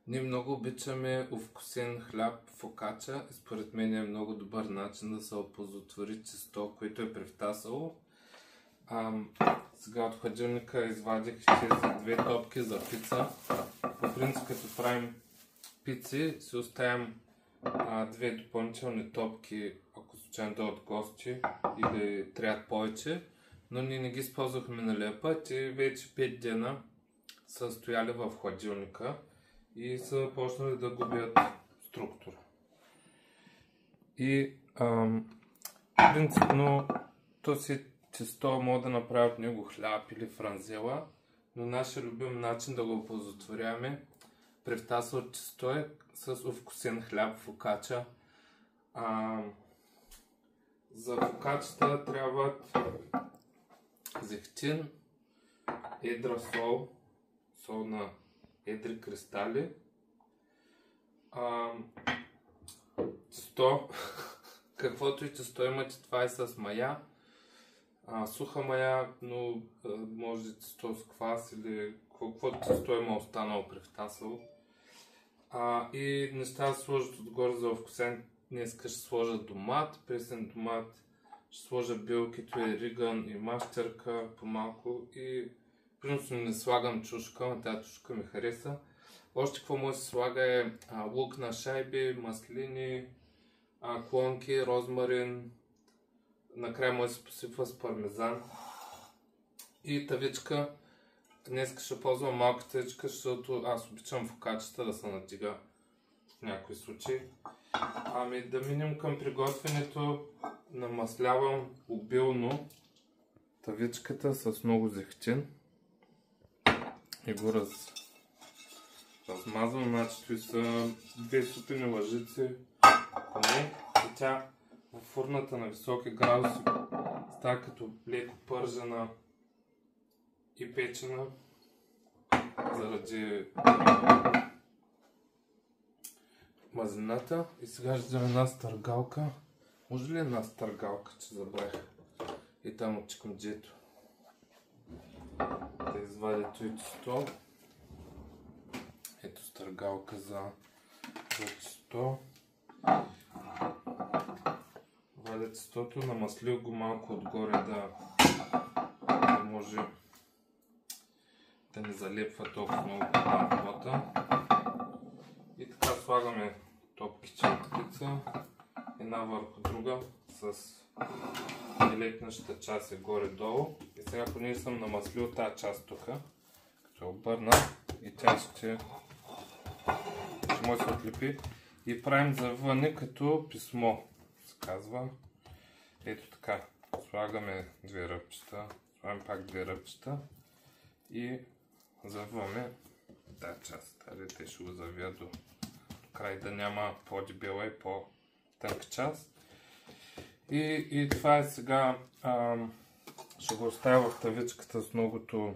Ние много обичаме овкусен хляб, фокача и според мен е много добър начин да се оползотвори тесто, което е превтасало. Сега от хладилника извадих тези две топки за пица. По принцип, като правим пици, си оставям две допълнителни топки, ако случайно дойдат гости или трябват повече, но ние не ги използвахме миналия път и вече 5 дена са стояли в хладилника и са почнали да губят структура. И принципно то си тесто мога да направя от него хляб или франзела, но нашия любим начин да го оползотворяваме превтасало тесто е с овкусен хляб, фокача. За фокачата трябват зехтин, едра сол, сол на едри кристали, тесто, каквото и тесто имате, това е с мая, суха мая, но може тесто с квас или каквото тесто има останало превтасало. И неща се сложат отгоре за овкусен. Днеска ще сложа домат, пресен домат, ще сложа билкито и риган и мащерка по малко и принципно не слагам чушка, но тази чушка ми хареса. Още какво може да се слага е лук на шайби, маслини, клонки, розмарин, накрая може да се посипва с пармезан и тавичка. Днес ще ползвам малка тавичка, защото аз обичам фокачета да се надига в някои случаи. Да минем към приготвянето. Намаслявам обилно тавичката с много зехтин и го размазвам, значи това са 2 супени лъжици поне и тя в фурната на високи градуси става като леко пържена и печена заради мазнината. И сега ще взема една стъргалка. Може ли една стъргалка, че забравих? И там от чекмеджето. Да извадя това тесто. Ето стъргалка за тесто. Вадя тестото, намаслих го малко отгоре да може да не залепва толкова много на работа. И така слагаме топките от пица една върху друга с електнащата част е горе-долу. И сега понеже съм намаслил тази част тук, като обърна и тя ще може да се отлепи. И правим завиване като писмо, се казва. Ето така. Слагаме 2 ръбчета, слагаме пак 2 ръбчета и завиваме тази част. Те ще го завия до край, да няма по-дебела и по-тънка част. И това е сега. Ще го оставя в тавичката с многото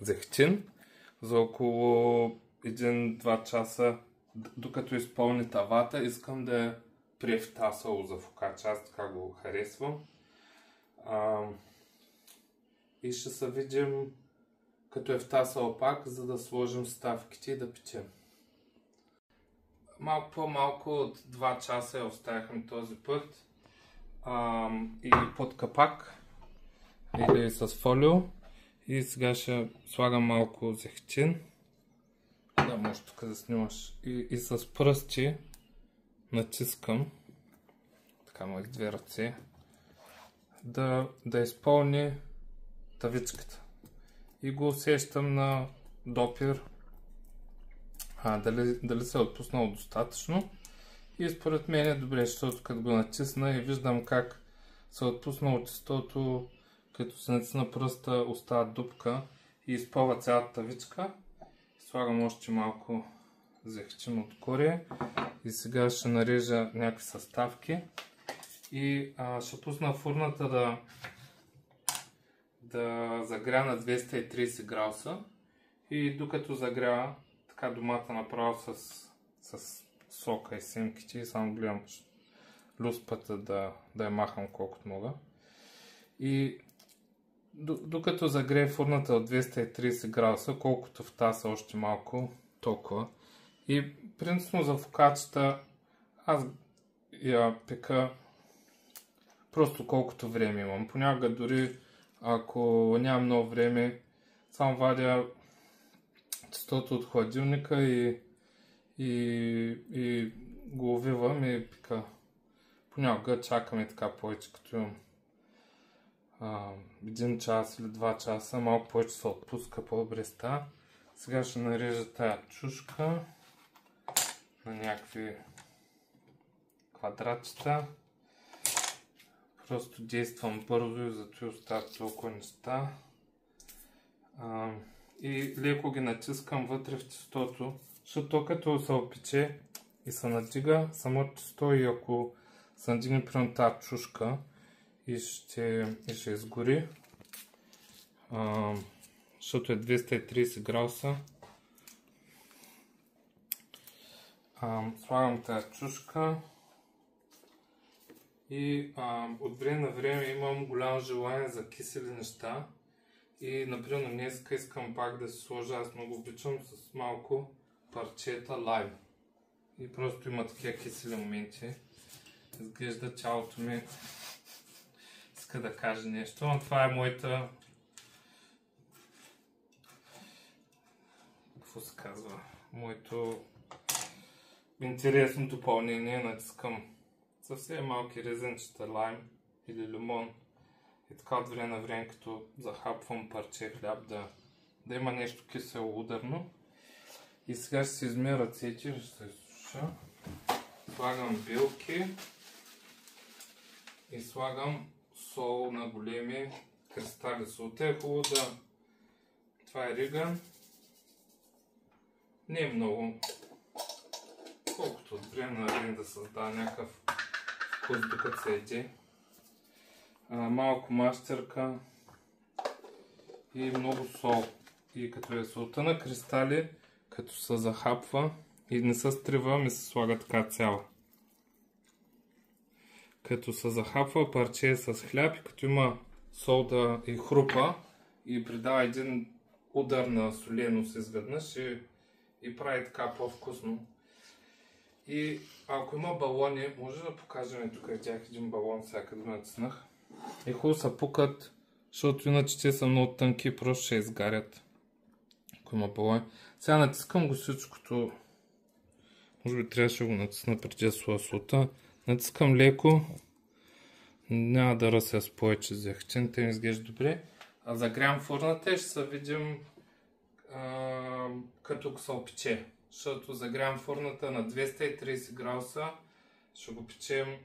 зехтин за около 1-2 часа, докато изпълни тавата. Искам да е превтасало за фокача, аз така го харесвам. И ще се видим като е втасало пак, за да сложим ставките и да печем. Малко по-малко от 2 часа я оставяхме този път. И под капак или с фолио. И сега ще слагам малко зехтин. Да, може тук да снимаш. И с пръсти натискам, така моих 2 ръце, да изпълни тавичката. И го усещам на допир, дали се е отпуснало достатъчно. И според мен е добре, защото като го натисна и виждам как се е отпуснало тестото, като се натисна пръста, остава дупка и изпълва цялата тавичка. Слагам още малко зехтин отгоре и сега ще нарежа някакви съставки и ще пусна фурната да загря на 230 градуса и докато загрява, така домата направо с сока и семките и само гледам люспата да я махам колкото мога. И Докато загрее фурната от 230 градуса, колкото в таса още малко, толкова. И принципно за фокачета аз я пека просто колкото време имам. Понякога дори ако нямам много време, само вадя тестото от хладилника и го увивам и пека. Понякога чакаме така повече, като имам 1 час или 2 часа, малко повече се отпуска, по-добре става. Сега ще нарежа тая чушка на някакви квадратчета. Просто действам бързо и зато остават толкова неща. И леко ги натискам вътре в тестото, защото като се опече и се надига самото тесто и ако се надигне примерно тази чушка и ще изгори, защото е 230 градуса. Слагам тази чушка и от време на време имам голямо желание за кисели неща и например днес искам пак да си сложа, аз много обичам с малко парчета лайм и просто има такива кисели моменти. Изглежда тялото ми иска да каже нещо, но това е моята, какво се казва, моето интересно допълнение. Натискам съвсем малки резенчета лайм или лимон и така от време на време, като захапвам парче хляб, да има нещо кисело ударно. И сега ще си измия ръцете, ще се изсуша. Слагам билки и слагам сол на големи кристали. Солта е хубаво да... Това е риган. Не е много. Колкото от време на време да създава някакъв вкус докато се еде. Малко мащерка и много сол. И като е солта на кристали, като се захапва и не се стрива, ми се слага така цяла. Като се захапва парче с хляб и като има сол да и хрупа и придава един удар на соленост изведнъж и прави така по-вкусно. И ако има балони, може да покажем тук, видях един балон, сега като натиснах. И хубаво се пукат, защото иначе те са много тънки и просто ще изгарят. Ако има балони. Сега натискам го всичкото. Може би трябваше да го натисна преди да сложа солта. Натискам леко. Няма да ръся с повече зехтин, те ми изглежда добре. А загрявам фурната и ще се видим като се опече. Защото загрявам фурната на 230 градуса, ще го печем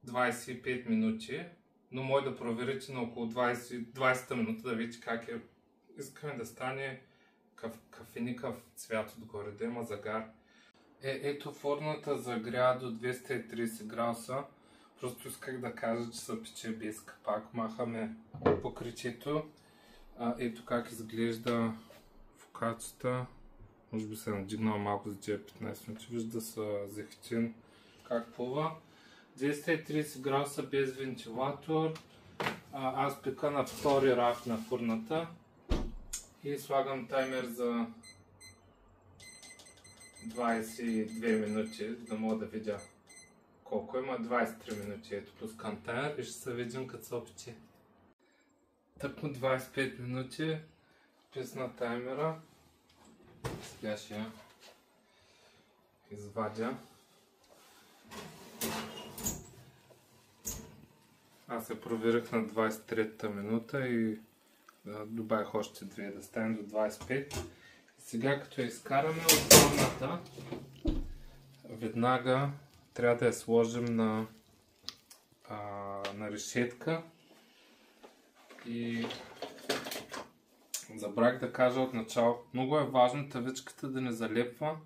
25 минути, но може да проверите на около 20 минути да видите как е. Искаме да стане кафеникъв цвят отгоре, да има загар. Ето фурната загря до 230 градуса. Просто исках да кажа, че се пече без капак. Махаме покритието. Ето как изглежда фокачета. Може би се е надигнал малко за тия 15 минути. Вижда се зехтин как плува. 230 градуса без вентилатор. Аз пека на втори раф на фурната. И слагам таймер за 22 минути, да мога да видя колко има. 23 минути. Ето пускам таймер и ще се видим като се опече. Тъкмо 25 минути. Писна таймера. Сега ще я извадя. Аз я проверих на 23-та минута и добавих още 2 да стане до 25. И сега като я изкараме от фурната, веднага трябва да я сложим на решетка. И забравих да кажа от начало, много е важно тавичката да не залепва,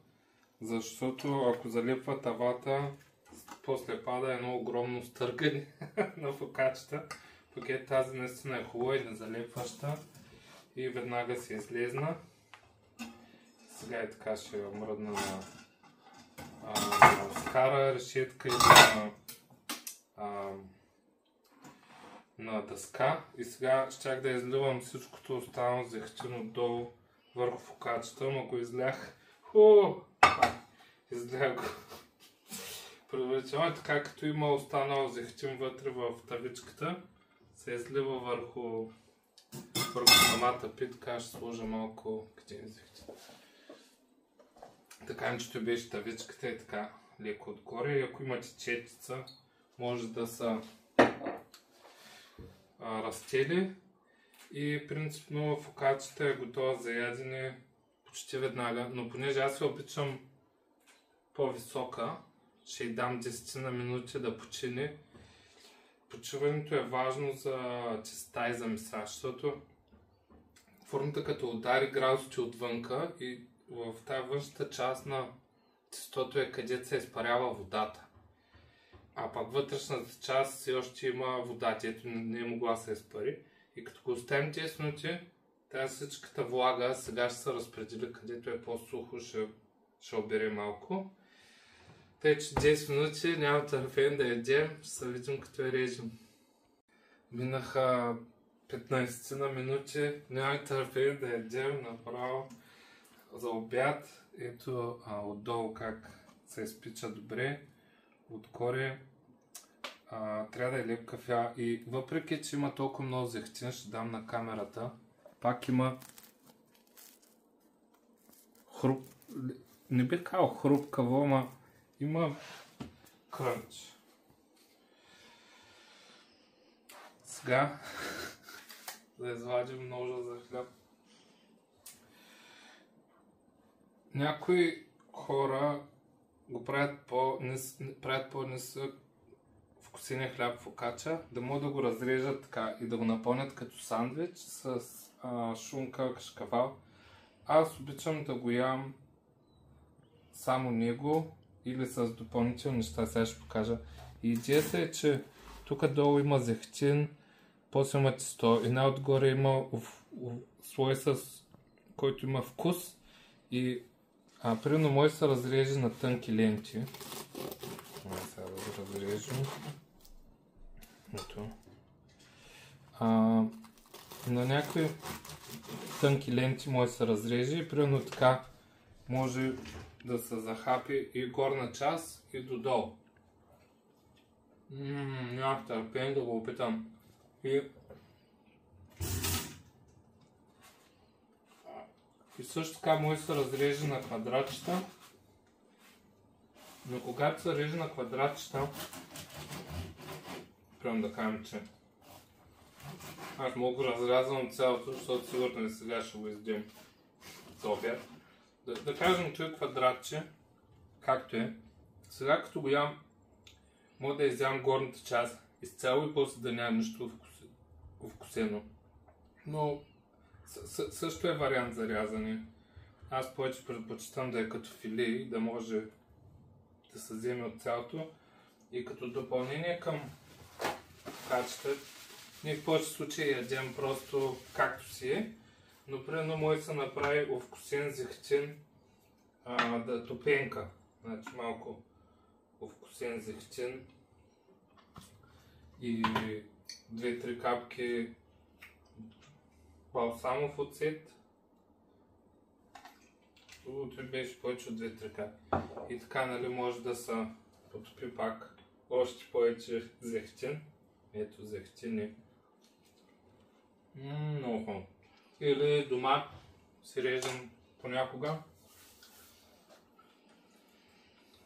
защото ако залепва тавата, после пада едно огромно стъргане на фокачета. Пък е тази наистина е хубава и не залепваща и веднага се излезна. Сега е така, ще я мръдна на скара, решетка и на дъска и сега щях да изливам всичкото останало зехтин отдолу върху фокачата, но го излях. Излях го. Предварително така, като има останал зехтин вътре в тавичката, се излива върху самата питка. Ще сложа малко зехтин. Така че беше тавичката и така леко отгоре. И ако имате четица, може да са разтели. И принципно фокачата е готова за ядене почти веднага. Но понеже аз се обичам по-висока, ще й дам 10 на минути да почине. Почиването е важно за теста и за меса, защото формата като удари градусите отвънка и в тази външната част на тестото е където се изпарява водата. А пак вътрешната част все още има вода, дето не е могла да се изпари. И като го оставим 10 минути, тази всичката влага сега ще се разпредели, където е по-сухо, ще обере малко. Тъй, че 10 минути няма търпение да ядем, ще се видим като я режем. Минаха 15 на минути, няма търпение да ядем направо за обяд. Ето отдолу как се изпича добре, отгоре трябва да е леп кафя и въпреки, че има толкова много зехтин, ще дам на камерата, пак има не бих казал хрупкаво, ама има крънч. Сега да извадим ножа за хляб. Някои хора го правят по-нисък вкусения хляб фокача, да могат да го разрежат така и да го напълнят като сандвич с шунка, кашкавал. Аз обичам да го ям само него или с допълнителни неща, сега ще покажа. И идеята е, че тук долу има зехтин, после има тесто и най-отгоре има слой, който има вкус и примерно може да се разреже на тънки ленти. Сега да го разрежем. Ето. На някои тънки ленти може да се разреже и примерно така може да се захапи и горна част и додолу. Нямах търпение да го опитам. И също така може да се разреже на квадратчета. Но когато се реже на квадратчета, прям да кажем, че аз мога да разрязвам цялото, защото сигурно и сега ще го издим за обяд. Да кажем, че е квадратче, както е. Сега като го ям, мога да изям горната част изцяло и после да няма нищо вкусено. Но също е вариант за рязане. Аз повече предпочитам да е като филе и да може да се вземе от цялото. И като допълнение към фокачата, ние в повече случаи ядем просто както си е, но примерно може да се направи овкусен зехтин да топенка. Значи малко овкусен зехтин и 2-3 капки балсамов оцет. Другото беше повече от 2-3 капки. И така, нали, може да се потопи пак още повече зехтин. Ето зехтин е. Много хубаво. Или дома си режем понякога.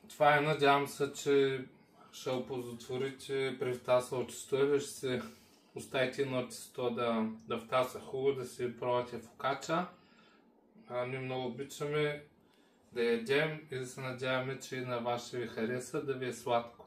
Това е, надявам се, че ще оползотворите при втасало тесто и ще се оставите едно тесто да втаса хубаво, да си пробвате фокача. Ние много обичаме да ядем и да се надяваме, че на вас ще ви хареса, да ви е сладко.